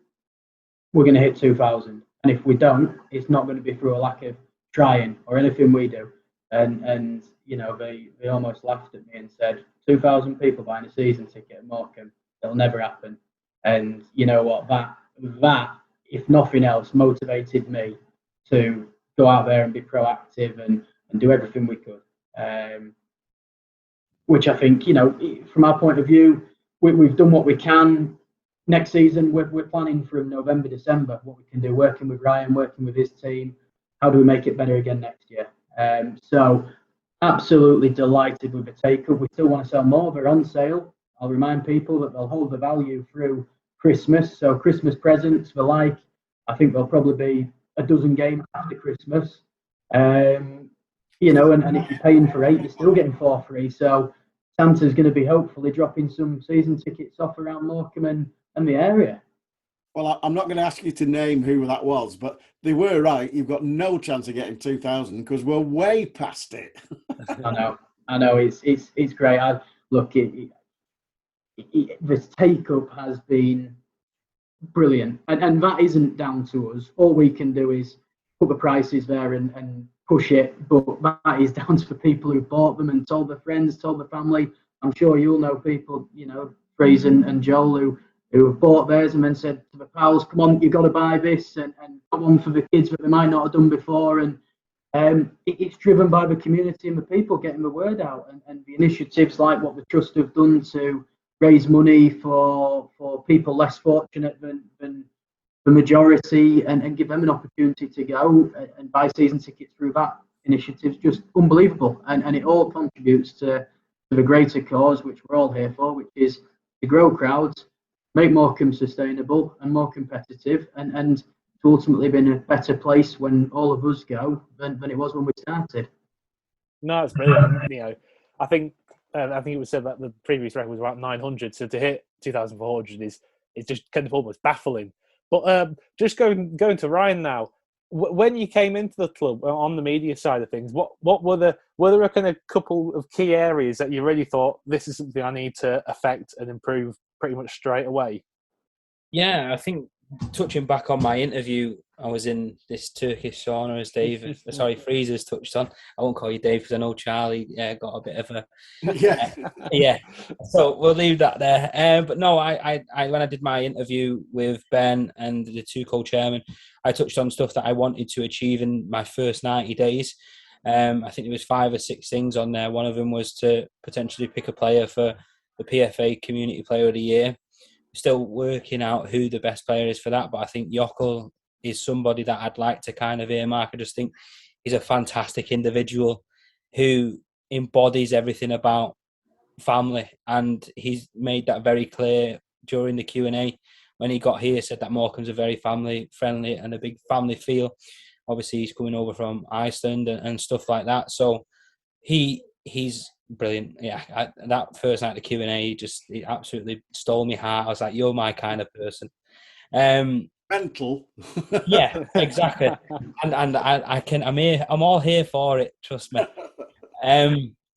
we're going to hit 2,000, and if we don't, it's not going to be through a lack of trying or anything we do. And they almost laughed at me and said, 2,000 people buying a season ticket at Morecambe, it'll never happen. And you know what, that if nothing else motivated me to go out there and be proactive and do everything we could. Which I think, from our point of view, we've done what we can. Next season, we're planning from November, December, what we can do, working with Ryan, working with his team. How do we make it better again next year? So absolutely delighted with the take-up. We still want to sell more. They're on sale. I'll remind people that they'll hold the value through Christmas. So Christmas presents, I think there'll probably be a dozen games after Christmas. And if you're paying for 8, you're still getting 4 free. So Santa's going to be hopefully dropping some season tickets off around Morecambe and the area. Well, I'm not going to ask you to name who that was, but they were right. You've got no chance of getting 2,000 because we're way past it. I know. It's great. The take-up has been brilliant. And that isn't down to us. All we can do is put the prices there and push it, but that is down to the people who bought them and told their friends, told their family. I'm sure you'll know people, Freez and Joel, who have bought theirs and then said to the pals, come on, you've got to buy this, and got one for the kids that they might not have done before. And it's driven by the community and the people getting the word out, and the initiatives like what the Trust have done to raise money for people less fortunate than the majority, and give them an opportunity to go and buy season tickets through that initiative is just unbelievable. And it all contributes to the greater cause, which we're all here for, which is to grow crowds, make Morecambe sustainable and more competitive, and to ultimately be in a better place when all of us go than it was when we started. No, it's brilliant. I think it was said that the previous record was about 900, so to hit 2,400 is just kind of almost baffling. But just going to Ryan now, when you came into the club on the media side of things, what were there a kind of couple of key areas that you really thought, this is something I need to affect and improve pretty much straight away? Yeah, I think touching back on my interview, I was in this Turkish sauna, as Freez has touched on. I won't call you Dave because I know Charlie got a bit of a yeah. So we'll leave that there. But no, I when I did my interview with Ben and the two co-chairmen, I touched on stuff that I wanted to achieve in my first 90 days. I think there was 5 or 6 things on there. One of them was to potentially pick a player for the PFA Community Player of the Year. Still working out who the best player is for that, but I think Jokel is somebody that I'd like to kind of earmark. I just think he's a fantastic individual who embodies everything about family, and he's made that very clear during the Q&A when he got here. Said that Morecambe's a very family friendly and a big family feel. Obviously he's coming over from Iceland and stuff like that, so he's brilliant. Yeah, that first night of the Q&A, it absolutely stole my heart. I was like, you're my kind of person. Mental. Yeah, exactly. And I'm all here for it. Trust me.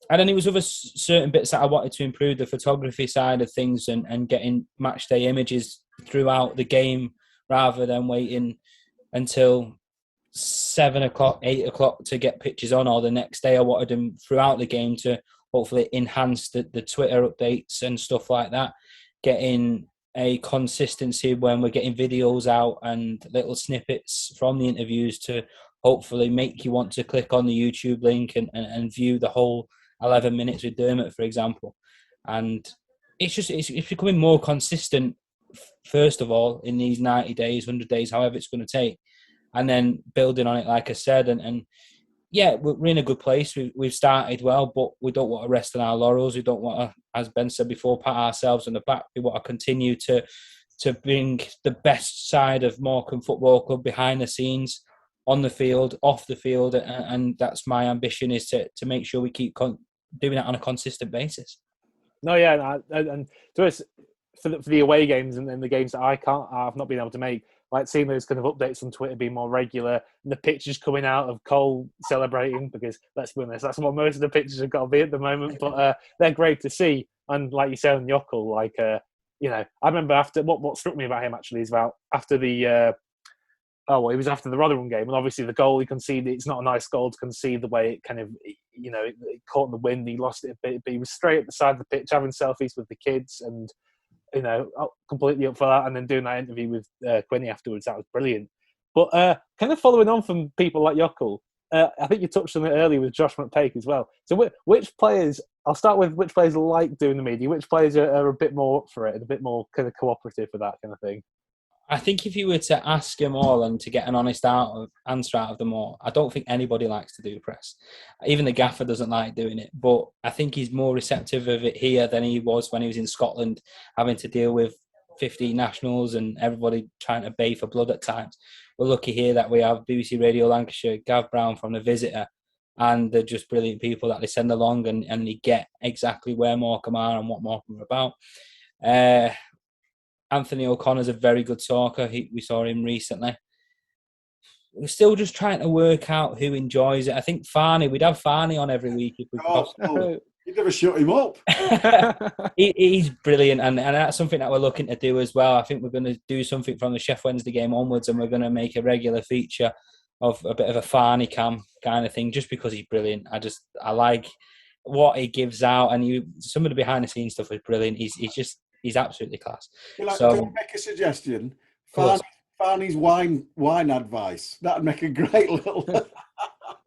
And then it was other certain bits that I wanted to improve, the photography side of things and getting match day images throughout the game rather than waiting until 7 o'clock, 8 o'clock to get pictures on, or the next day. I wanted them throughout the game to hopefully enhance the Twitter updates and stuff like that, getting a consistency when we're getting videos out and little snippets from the interviews to hopefully make you want to click on the YouTube link and view the whole 11 minutes with Dermot, for example. And it's becoming more consistent, first of all, in these 90 days, 100 days, however it's going to take, and then building on it, like I said. And yeah, we're in a good place. We've started well, but we don't want to rest on our laurels. We don't want to, as Ben said before, pat ourselves on the back. We want to continue to bring the best side of Morecambe Football Club behind the scenes, on the field, off the field, and that's my ambition, is to make sure we keep doing that on a consistent basis. No, yeah, and to us, for the away games and the games that I've not been able to make, like seeing those kind of updates on Twitter being more regular, and the pictures coming out of Cole celebrating, because let's be honest, that's what most of the pictures have got to be at the moment. But they're great to see, and like you said on Yokel, like you know, I remember after what struck me about him actually is about after the. It was after the Rotherham game, and obviously the goal he conceded, it's not a nice goal to concede the way it kind of, you know, it caught in the wind, he lost it a bit, but he was straight at the side of the pitch having selfies with the kids and, you know, completely up for that, and then doing that interview with Quinny afterwards, that was brilliant. But kind of following on from people like Yokel, I think you touched on it earlier with Josh McPake as well. So which players, I'll start with which players like doing the media, which players are a bit more up for it, and a bit more kind of cooperative for that kind of thing? I think if you were to ask them all and to get an honest answer out of them all, I don't think anybody likes to do press. Even the gaffer doesn't like doing it, but I think he's more receptive of it here than he was when he was in Scotland, having to deal with 15 nationals and everybody trying to bay for blood at times. We're lucky here that we have BBC Radio Lancashire, Gav Brown from The Visitor, and they're just brilliant people that they send along and they get exactly where Morecambe are and what Morecambe are about. Anthony O'Connor's a very good talker. We saw him recently. We're still just trying to work out who enjoys it. I think Farney, we'd have Farney on every week if we could. You'd never shut him up. He's brilliant, and that's something that we're looking to do as well. I think we're going to do something from the Sheffield Wednesday game onwards, and we're going to make a regular feature of a bit of a Farney cam kind of thing, just because he's brilliant. I like what he gives out, and some of the behind the scenes stuff is brilliant. He's absolutely class. Can I make a suggestion? Farney's wine advice. That'd make a great little...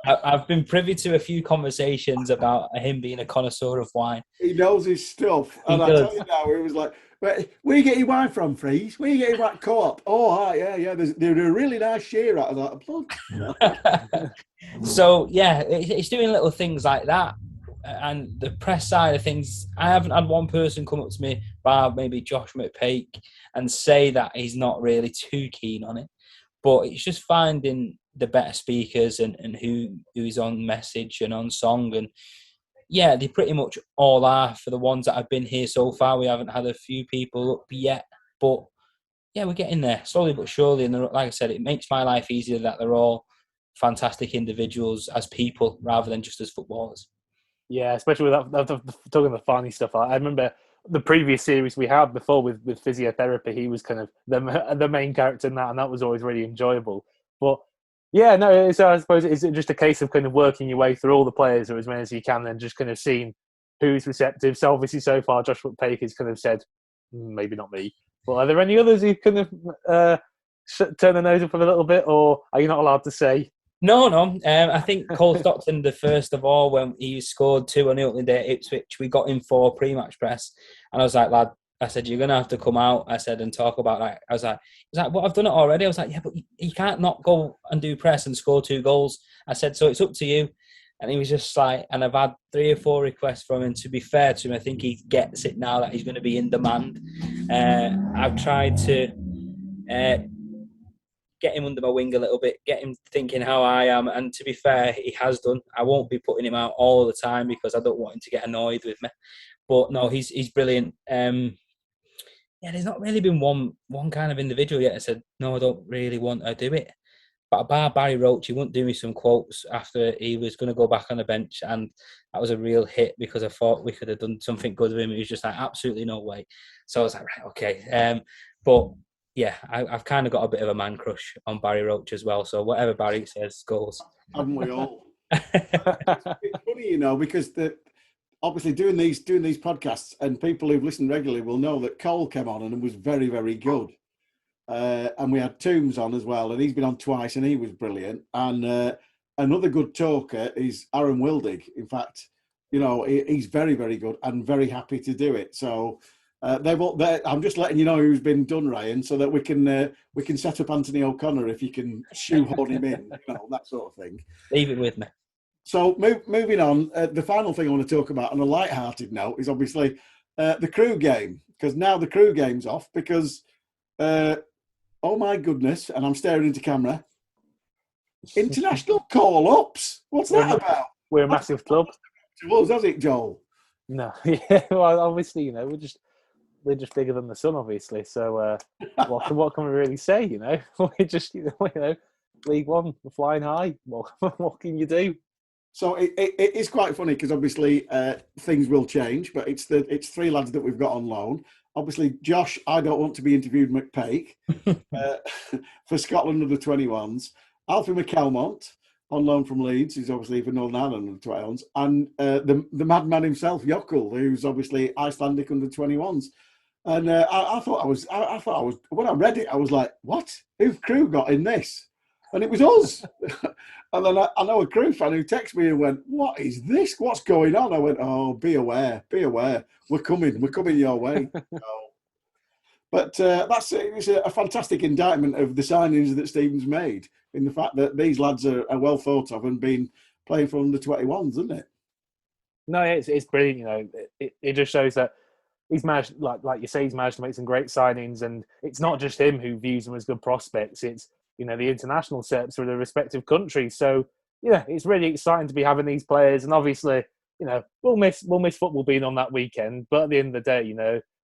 I've been privy to a few conversations about him being a connoisseur of wine. He knows his stuff. And I tell you now, it was like, where you get your wine from, Freeze? Where you get your wine? Co-op? Oh, yeah. They're a really nice share out of that. So, yeah, it's doing little things like that. And the press side of things, I haven't had one person come up to me, bar maybe Josh McPake, and say that he's not really too keen on it. But it's just finding the better speakers and who's on message and on song. And yeah, they pretty much all are for the ones that have been here so far. We haven't had a few people up yet, but yeah, we're getting there slowly but surely. And like I said, it makes my life easier that they're all fantastic individuals as people rather than just as footballers. Yeah, especially with that, talking the funny stuff. I remember the previous series we had before with physiotherapy. He was kind of the main character in that, and that was always really enjoyable. But yeah, no, so I suppose it's just a case of kind of working your way through all the players or as many as you can, and just kind of seeing who's receptive. So obviously, so far, Josh McPake has kind of said, maybe not me. But are there any others who kind of turn the nose up a little bit, or are you not allowed to say? No. I think Cole Stockton, the first of all, when he scored 2 on the opening day at Ipswich, we got him for pre-match press. And I was like, lad, I said, you're going to have to come out, I said, and talk about that. I was like, well, I've done it already. I was like, yeah, but you can't not go and do press and score 2 goals. I said, so it's up to you. And he was just like, and I've had 3 or 4 requests from him. To be fair to him, I think he gets it now that he's going to be in demand. I've tried to get him under my wing a little bit, get him thinking how I am. And to be fair, he has done. I won't be putting him out all the time because I don't want him to get annoyed with me. But no, he's brilliant. Yeah, there's not really been one kind of individual yet that said, no, I don't really want to do it. But bar Barry Roach, he wouldn't do me some quotes after he was going to go back on the bench, and that was a real hit because I thought we could have done something good with him. He was just like, absolutely no way. So I was like, right, okay. But yeah, I've kind of got a bit of a man crush on Barry Roach as well. So whatever Barry says goes. Haven't we all? It's funny, because obviously doing these podcasts, and people who've listened regularly will know that Cole came on and was very, very good. And we had Toombs on as well, and he's been on twice, and he was brilliant. And another good talker is Aaron Wildig. In fact, he's very, very good and very happy to do it. So I'm just letting you know who's been done, Ryan, so that we can set up Anthony O'Connor if you can shoehorn him in, that sort of thing. Leave it with me. So moving on, the final thing I want to talk about on a light-hearted note is obviously the Crew game, because now the Crew game's off because. Oh my goodness, and I'm staring into camera. International call-ups. What's that about? We're a massive club. To us, has it, Joel? No, yeah. Well, obviously, we're just bigger than the sun, obviously. So, what can we really say? We're just, League One, we're flying high. What can you do? So it is quite funny because obviously things will change, but it's three lads that we've got on loan. Obviously, Josh, I don't want to be interviewed, McPake, for Scotland under 21s. Alfie McElmont, on loan from Leeds, who's obviously for Northern Ireland under 21s. And the madman himself, Jokul, who's obviously Icelandic under 21s. And I thought I was, when I read it, I was like, what? Who've Crew got in this? And it was us. And then I know a Crew fan who texted me and went, what is this? What's going on? I went, oh, be aware. We're coming your way. But it's a fantastic indictment of the signings that Stephen's made in the fact that these lads are well thought of and been playing for under 21s, isn't it? No, it's brilliant. It just shows that he's managed, like you say, he's managed to make some great signings, and it's not just him who views them as good prospects. It's the international setups for the respective countries. So it's really exciting to be having these players, and obviously, we'll miss football being on that weekend. But at the end of the day,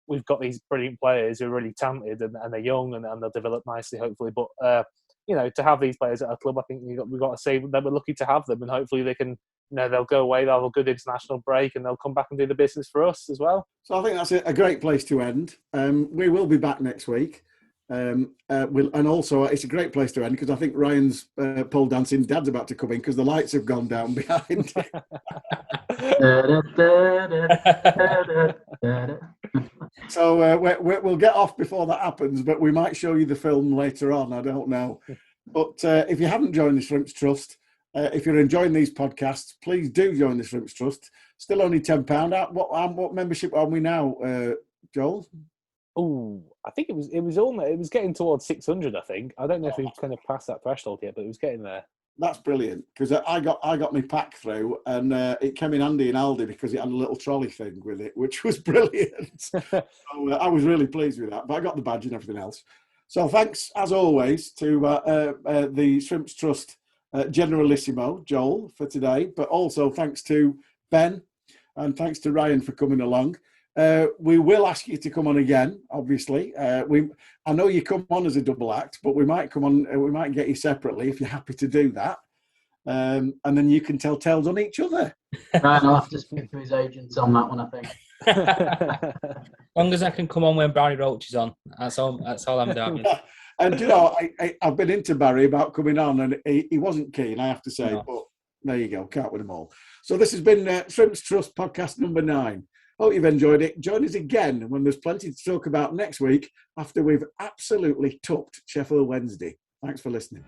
we've got these brilliant players who are really talented and they're young and they'll develop nicely, hopefully. But to have these players at our club, I think we've got to say that we're lucky to have them, and hopefully they can. They'll go away, they'll have a good international break, and they'll come back and do the business for us as well. So I think that's a great place to end. We will be back next week. And also it's a great place to end because I think Ryan's pole dancing dad's about to come in because the lights have gone down behind him. So we'll get off before that happens, but we might show you the film later on. I don't know. But if you haven't joined the Shrimps Trust, if you're enjoying these podcasts, please do join the Shrimps Trust. Still only £10. What membership are we now, Joel? Oh, I think it was getting towards 600. I think. I don't know if we've kind of passed that threshold yet, but it was getting there. That's brilliant because I got my pack through, and it came in handy in Aldi because it had a little trolley thing with it, which was brilliant. So I was really pleased with that. But I got the badge and everything else. So thanks as always to the Shrimps Trust Generalissimo Joel for today, but also thanks to Ben and thanks to Ryan for coming along. We will ask you to come on again, obviously. I know you come on as a double act, but we might come on. We might get you separately if you're happy to do that, and then you can tell tales on each other. Right, I'll have to speak to his agents on that one, I think. As long as I can come on when Barry Roach is on, that's all I'm doing. And I've been into Barry about coming on, and he wasn't keen, I have to say. No. But there you go, can't win them all. So this has been Shrimps Trust podcast number 9. Hope you've enjoyed it. Join us again when there's plenty to talk about next week after we've absolutely tucked Sheffield Wednesday. Thanks for listening.